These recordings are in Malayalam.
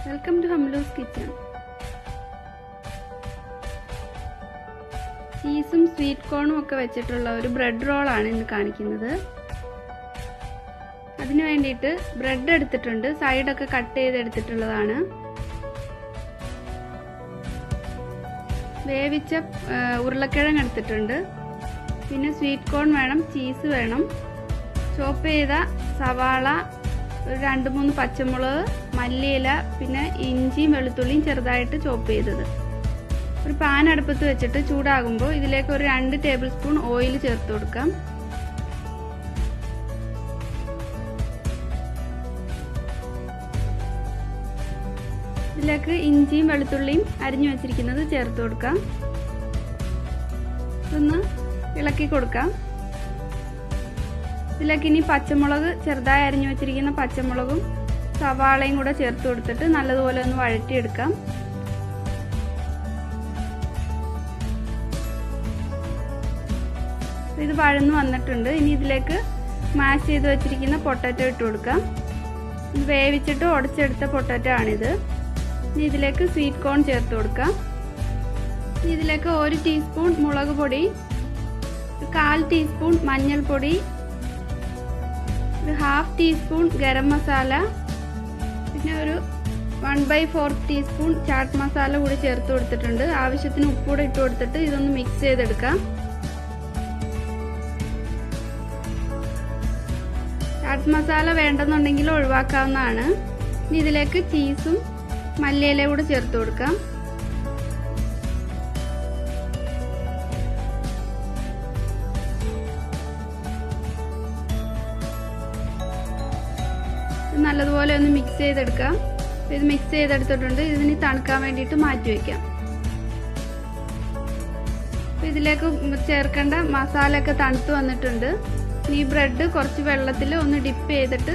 വെൽക്കം ടു ഹംലൂസ് കിച്ചൺ. ചീസും സ്വീറ്റ് കോണും ഒക്കെ വെച്ചിട്ടുള്ള ഒരു ബ്രെഡ് റോളാണ് ഇന്ന് കാണിക്കുന്നത്. അതിനു വേണ്ടിയിട്ട് ബ്രെഡ് എടുത്തിട്ടുണ്ട്, സൈഡൊക്കെ കട്ട് ചെയ്തെടുത്തിട്ടുള്ളതാണ്. വേവിച്ച ഉരുളക്കിഴങ്ങ് എടുത്തിട്ടുണ്ട്, പിന്നെ സ്വീറ്റ് കോൺ വേണം, ചീസ് വേണം, ചോപ്പ് ചെയ്ത സവാള, ഒരു 2-3 പച്ചമുളക്, മല്ലിയില, പിന്നെ ഇഞ്ചിയും വെളുത്തുള്ളിയും ചെറുതായിട്ട് ചോപ്പ് ചെയ്തത്. ഒരു പാൻ അടുപ്പത്ത് വെച്ചിട്ട് ചൂടാകുമ്പോൾ ഇതിലേക്ക് ഒരു 2 ടേബിൾ സ്പൂൺ ഓയിൽ ചേർത്ത് കൊടുക്കാം. ഇതിലേക്ക് ഇഞ്ചിയും വെളുത്തുള്ളിയും അരിഞ്ഞു വെച്ചിരിക്കുന്നത് ചേർത്ത് കൊടുക്കാം. ഇതൊന്ന് ഇളക്കി കൊടുക്കാം. ഇതിലേക്ക് ഇനി പച്ചമുളക്, ചെറുതായി അരിഞ്ഞു വെച്ചിരിക്കുന്ന പച്ചമുളകും സവാളയും കൂടെ ചേർത്ത് കൊടുത്തിട്ട് നല്ലതുപോലെ ഒന്ന് വഴറ്റിയെടുക്കാം. ഇത് വഴന്നു വന്നിട്ടുണ്ട്. ഇനി ഇതിലേക്ക് മാഷ് ചെയ്ത് വെച്ചിരിക്കുന്ന പൊട്ടാറ്റോ ഇട്ട് കൊടുക്കാം. ഇത് വേവിച്ചിട്ട് ഉടച്ചെടുത്ത പൊട്ടാറ്റോ ആണിത്. ഇനി ഇതിലേക്ക് സ്വീറ്റ് കോൺ ചേർത്ത് കൊടുക്കാം. ഇതിലേക്ക് 1 ടീസ്പൂൺ മുളക് പൊടി, 1/4 ടീസ്പൂൺ മഞ്ഞൾപ്പൊടി, 1/2 ടീസ്പൂൺ ഗരം മസാല, പിന്നെ ഒരു 1/4 ടീസ്പൂൺ ചാട്ട് മസാല കൂടി ചേർത്ത് കൊടുത്തിട്ടുണ്ട്. ആവശ്യത്തിന് ഉപ്പ് കൂടെ ഇട്ട് കൊടുത്തിട്ട് ഇതൊന്ന് മിക്സ് ചെയ്തെടുക്കാം. ചാട്ട് മസാല വേണ്ടെന്നുണ്ടെങ്കിൽ ഒഴിവാക്കാവുന്നതാണ്. ഇനി ഇതിലേക്ക് ചീസും മല്ലിയില കൂടെ ചേർത്ത് കൊടുക്കാം. നല്ലതുപോലെ ഒന്ന് മിക്സ് ചെയ്തെടുക്കാം. ഇത് മിക്സ് ചെയ്തെടുത്തിട്ടുണ്ട്. ഇതിന് തണുക്കാൻ വേണ്ടിയിട്ട് മാറ്റി വയ്ക്കാം. ഇതിലേക്ക് ചേർക്കേണ്ട മസാല ഒക്കെ തണുത്ത് വന്നിട്ടുണ്ട്. ഈ ബ്രെഡ് കുറച്ച് വെള്ളത്തിൽ ഒന്ന് ഡിപ്പ് ചെയ്തിട്ട്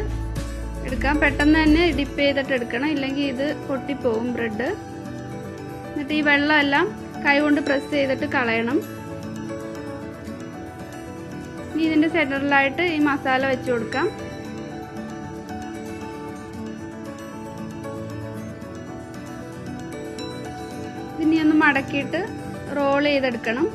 എടുക്കാം. പെട്ടെന്ന് തന്നെ ഡിപ്പ് ചെയ്തിട്ട് എടുക്കണം, ഇല്ലെങ്കിൽ ഇത് പൊട്ടിപ്പോവും ബ്രെഡ്. എന്നിട്ട് ഈ വെള്ളം എല്ലാം കൈകൊണ്ട് പ്രസ് ചെയ്തിട്ട് കളയണം. ഇനി ഇതിന്റെ സെന്ററിലായിട്ട് ഈ മസാല വെച്ച് കൊടുക്കാം. ഇനി ഒന്ന് മടക്കിയിട്ട് റോൾ ചെയ്തെടുക്കണം.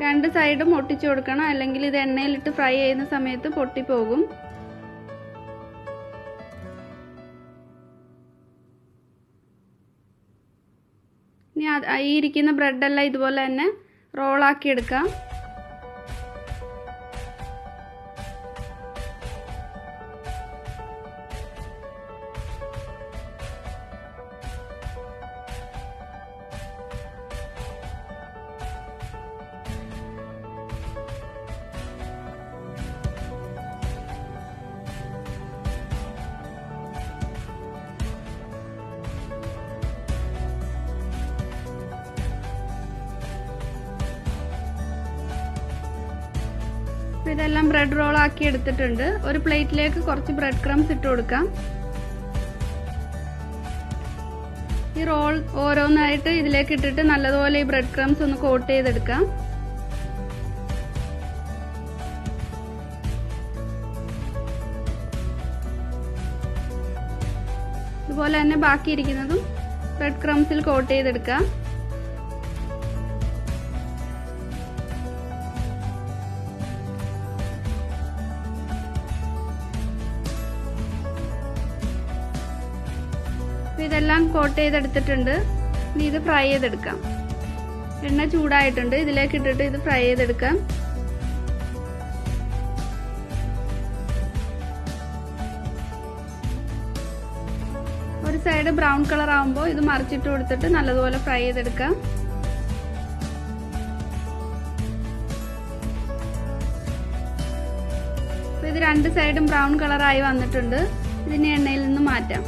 രണ്ട് സൈഡും ഒട്ടിച്ചു കൊടുക്കണം, അല്ലെങ്കിൽ ഇത് എണ്ണയിലിട്ട് ഫ്രൈ ചെയ്യുന്ന സമയത്ത് പൊട്ടിപ്പോകും. ഇനി ഈ ഇരിക്കുന്ന ബ്രെഡെല്ലാം ഇതുപോലെ തന്നെ റോളാക്കി എടുക്കാം. ഇതെല്ലാം ബ്രെഡ് റോൾ ആക്കി എടുത്തിട്ടുണ്ട്. ഒരു പ്ലേറ്റിലേക്ക് കുറച്ച് ബ്രെഡ് ക്രംസ് ഇട്ട് കൊടുക്കാം. ഈ റോൾ ഓരോന്നായിട്ട് ഇതിലേക്ക് ഇട്ടിട്ട് നല്ലതുപോലെ ഈ ബ്രെഡ് ക്രംസ് ഒന്ന് കോട്ട് ചെയ്തെടുക്കാം. ഇതുപോലെ തന്നെ ബാക്കിയിരിക്കുന്നതും ബ്രെഡ് ക്രംസിൽ കോട്ട് ചെയ്തെടുക്കാം. ഇതെല്ലാം കോട്ട് ചെയ്തെടുത്തിട്ടുണ്ട്. ഇനി ഇത് ഫ്രൈ ചെയ്തെടുക്കാം. എണ്ണ ചൂടായിട്ടുണ്ട്, ഇതിലേക്ക് ഇട്ടിട്ട് ഇത് ഫ്രൈ ചെയ്തെടുക്കാം. ഒരു സൈഡ് ബ്രൗൺ കളർ ആവുമ്പോൾ ഇത് മറിച്ചിട്ട് കൊടുത്തിട്ട് നല്ലതുപോലെ ഫ്രൈ ചെയ്തെടുക്കാം. ഇത് 2 സൈഡും ബ്രൗൺ കളറായി വന്നിട്ടുണ്ട്. ഇതിനെ എണ്ണയിൽ നിന്ന് മാറ്റാം.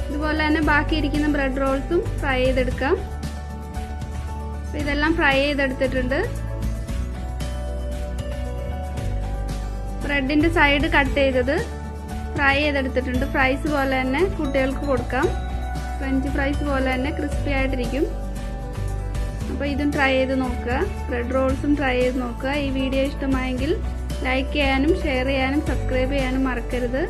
ഇതുപോലെ തന്നെ ബാക്കിയിരിക്കുന്ന ബ്രെഡ് റോൾസും ഫ്രൈ ചെയ്തെടുക്കാം. ഇതെല്ലാം ഫ്രൈ ചെയ്തെടുത്തിട്ടുണ്ട്. ബ്രെഡിന്റെ സൈഡ് കട്ട് ചെയ്തത് ഫ്രൈ ചെയ്തെടുത്തിട്ടുണ്ട്. ഫ്രൈസ് പോലെ തന്നെ കുട്ടികൾക്ക് കൊടുക്കാം. ഫ്രഞ്ച് ഫ്രൈസ് പോലെ തന്നെ ക്രിസ്പി ആയിട്ടിരിക്കും. അപ്പോൾ ഇതും ട്രൈ ചെയ്ത് നോക്കുക. ബ്രെഡ് റോൾസും ട്രൈ ചെയ്ത് നോക്കുക. ഈ വീഡിയോ ഇഷ്ടമായെങ്കിൽ ലൈക്ക് ചെയ്യാനും ഷെയർ ചെയ്യാനും സബ്സ്ക്രൈബ് ചെയ്യാനും മറക്കരുത്.